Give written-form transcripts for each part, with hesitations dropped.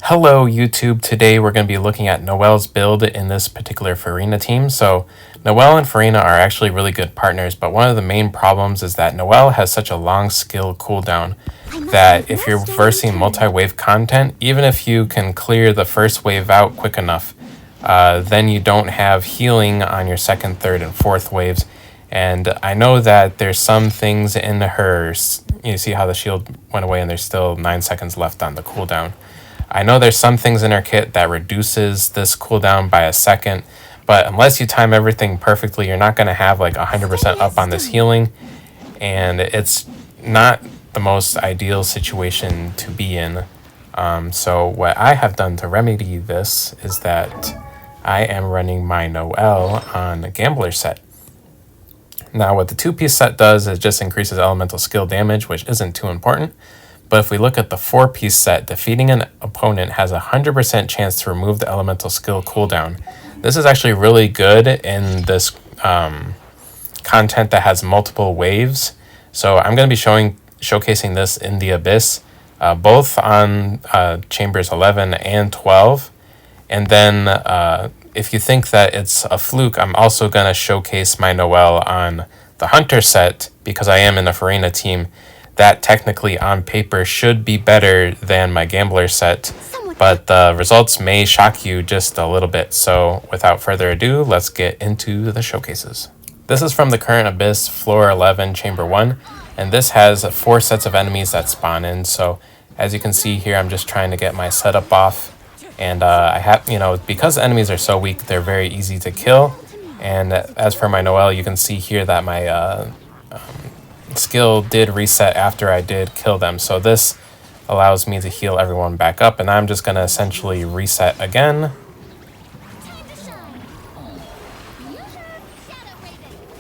Hello YouTube, today we're going to be looking at Noelle's build in this particular Farina team. So Noelle and Farina are actually really good partners, but one of the main problems is that Noelle has such a long skill cooldown that if you're versing multi-wave content, even if you can clear the first wave out quick enough, then you don't have healing on your second, third, and fourth waves. And I know that there's some things in her, you see how the shield went away and there's still 9 seconds left on the cooldown. I know there's some things in her kit that reduces this cooldown by a second, but unless you time everything perfectly, you're not going to have like 100% up on this healing, and it's not the most ideal situation to be in. So what I have done to remedy this is that I am running my Noelle on a Gambler set. Now what the 2-piece set does is just increases elemental skill damage, which isn't too important. But if we look at the 4-piece set, defeating an opponent has a 100% chance to remove the elemental skill cooldown. This is actually really good in this content that has multiple waves. So I'm going to be showcasing this in the Abyss, both on Chambers 11 and 12. And then if you think that it's a fluke, I'm also going to showcase my Noelle on the Hunter set because I am in the Farina team. That technically on paper should be better than my Gambler set, but the results may shock you just a little bit. So without further ado, let's get into the showcases. This is from the current Abyss, floor 11, chamber 1, and this has 4 sets of enemies that spawn in. So as you can see here, I'm just trying to get my setup off, and I have, because the enemies are so weak, they're very easy to kill. And as for my Noelle, you can see here that my skill did reset after I did kill them, so this allows me to heal everyone back up, and I'm just going to essentially reset again.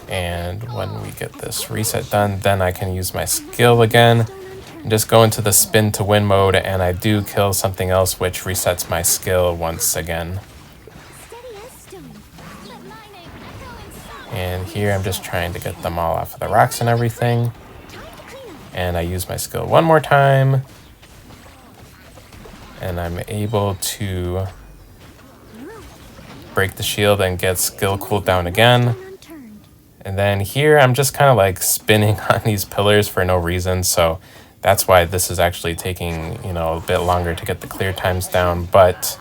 And when we get this reset done, then I can use my skill again and just go into the spin to win mode, and I do kill something else which resets my skill once again. And here I'm just trying to get them all off of the rocks and everything. And I use my skill one more time. And I'm able to break the shield and get skill cooldown again. And then here I'm just kind of like spinning on these pillars for no reason. So that's why this is actually taking, a bit longer to get the clear times down. But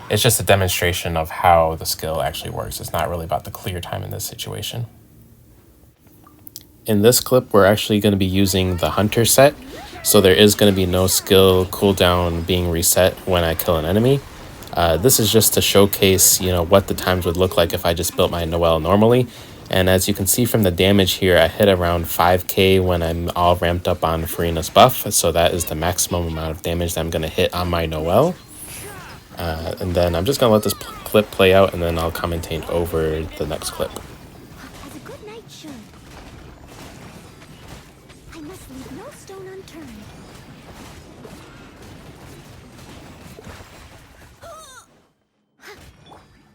it's just a demonstration of how the skill actually works. It's not really about the clear time in this situation. In this clip, we're actually going to be using the Hunter set, so there is going to be no skill cooldown being reset when I kill an enemy. This is just to showcase, what the times would look like if I just built my Noelle normally. And as you can see from the damage here, I hit around 5k when I'm all ramped up on Farina's buff, so that is the maximum amount of damage that I'm going to hit on my Noelle. And then I'm just going to let this clip play out, and then I'll commentate over the next clip. As a good knight should. I must leave no stone unturned.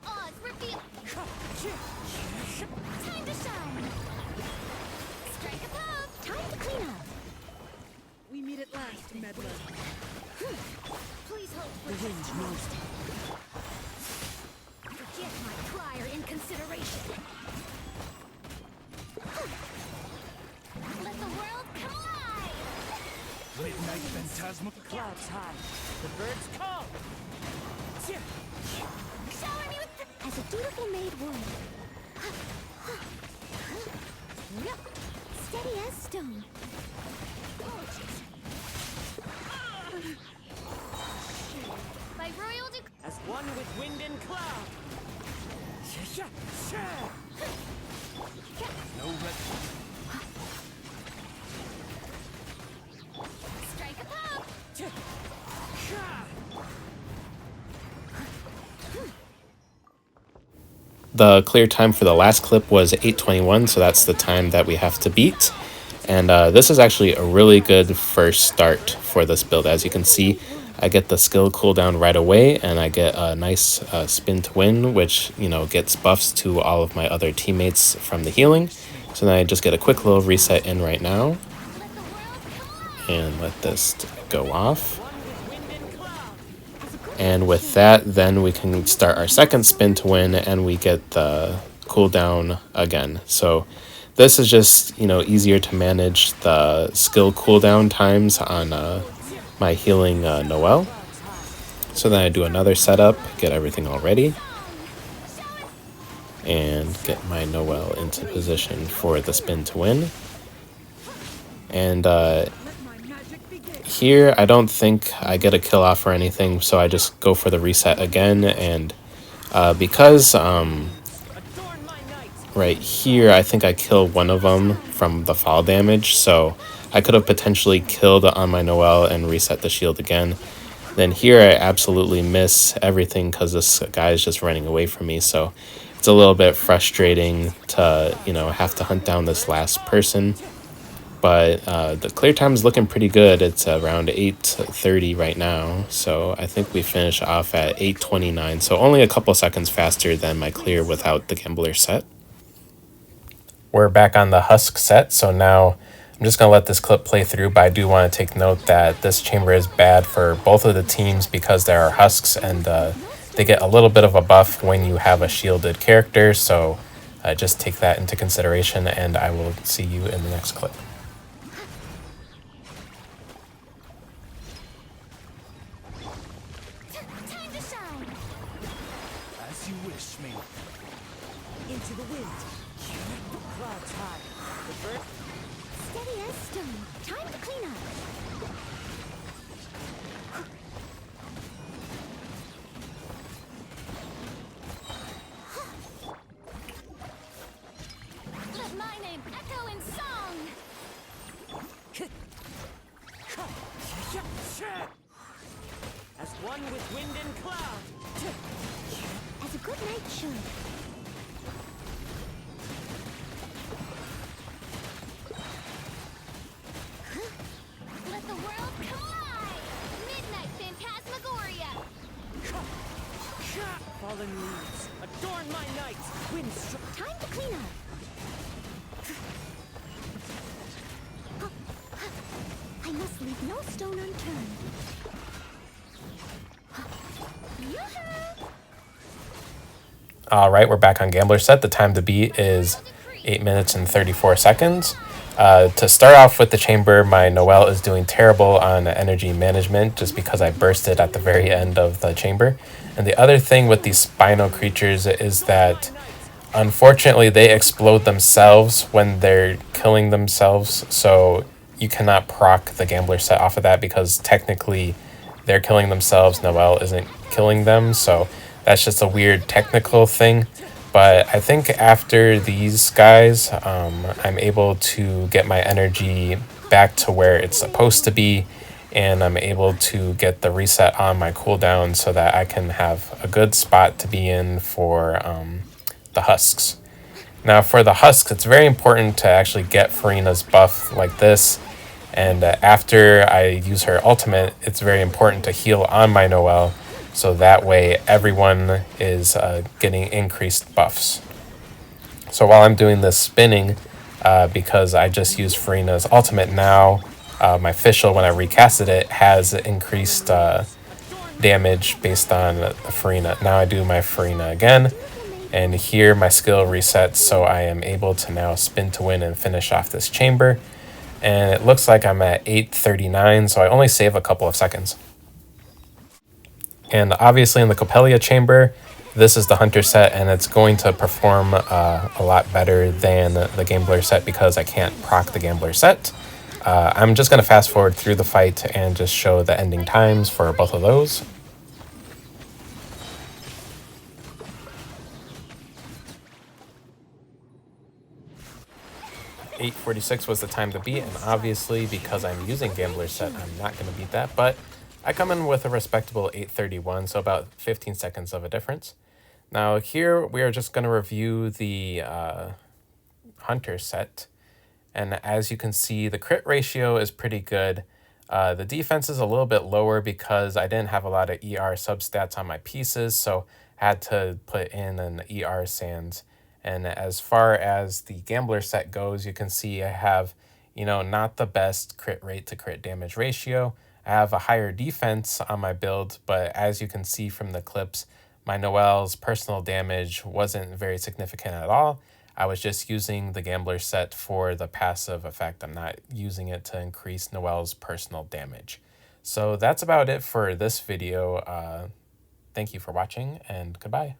Oz, reveal. Time to shine. Strike a pose. Time to clean up. We meet at last, meddler. Please hold for The wind knows it. Forget my prior inconsideration. Let the world collide! Midnight phantasmal clouds high. The birds call. Shower me with the... As a dutiful maid would. Steady as stone. By royal decree. As one with wind and cloud. No red. Strike a pop! The clear time for the last clip was 8:21, so that's the time that we have to beat. And this is actually a really good first start for this build. As you can see, I get the skill cooldown right away, and I get a nice spin to win, which, gets buffs to all of my other teammates from the healing. So then I just get a quick little reset in right now. And let this go off. And with that, then we can start our second spin to win, and we get the cooldown again. So this is just, easier to manage the skill cooldown times on my healing Noelle. So then I do another setup, get everything all ready, and get my Noelle into position for the spin to win. And here, I don't think I get a kill off or anything, so I just go for the reset again. And because right here, I think I kill one of them from the fall damage, so I could have potentially killed on my Noelle and reset the shield again. Then here, I absolutely miss everything because this guy is just running away from me, so it's a little bit frustrating to, have to hunt down this last person. But the clear time is looking pretty good. It's around 8:30 right now, so I think we finish off at 8:29, so only a couple seconds faster than my clear without the gambler set. We're back on the husk set, so now I'm just going to let this clip play through, but I do want to take note that this chamber is bad for both of the teams because there are husks, and they get a little bit of a buff when you have a shielded character, so just take that into consideration, and I will see you in the next clip. Time to shine. As you wish me. Into the wind. Clouds high. The bird. Steady as stone. Time to clean up. Let my name echo in song. As one with wind and cloud. As a good knight should. Let the world collide! Midnight Phantasmagoria! Fallen leaves. Adorn my night. Wind struck. Time to clean up. I must leave no stone unturned. Yoo-hoo! All right, we're back on Gambler set. The time to beat is 8 minutes and 34 seconds. To start off with the chamber, my Noelle is doing terrible on energy management just because I bursted at the very end of the chamber. And the other thing with these Spino creatures is that unfortunately they explode themselves when they're killing themselves, so you cannot proc the Gambler set off of that because technically they're killing themselves, Noelle isn't killing them, so that's just a weird technical thing. But I think after these guys, I'm able to get my energy back to where it's supposed to be, and I'm able to get the reset on my cooldown so that I can have a good spot to be in for the husks. Now for the husks, it's very important to actually get Furina's buff like this, and after I use her ultimate, it's very important to heal on my Noelle, so that way everyone is getting increased buffs. So while I'm doing this spinning, because I just used Furina's ultimate now, my Fischl, when I recasted it, has increased damage based on the Furina. Now I do my Furina again, and here my skill resets, so I am able to now spin to win and finish off this chamber. And it looks like I'm at 8:39, so I only save a couple of seconds. And obviously in the Coppelia chamber, this is the Hunter set, and it's going to perform a lot better than the Gambler set because I can't proc the Gambler set. I'm just going to fast forward through the fight and just show the ending times for both of those. 8:46 was the time to beat, and obviously because I'm using Gambler set, I'm not going to beat that, but I come in with a respectable 8:31, so about 15 seconds of a difference. Now here we are just going to review the Hunter set, and as you can see, the crit ratio is pretty good. The defense is a little bit lower because I didn't have a lot of ER substats on my pieces, so I had to put in an ER sans. And as far as the Gambler set goes, you can see I have, not the best crit rate to crit damage ratio. I have a higher defense on my build, but as you can see from the clips, my Noelle's personal damage wasn't very significant at all. I was just using the Gambler set for the passive effect. I'm not using it to increase Noelle's personal damage. So that's about it for this video. Thank you for watching, and goodbye.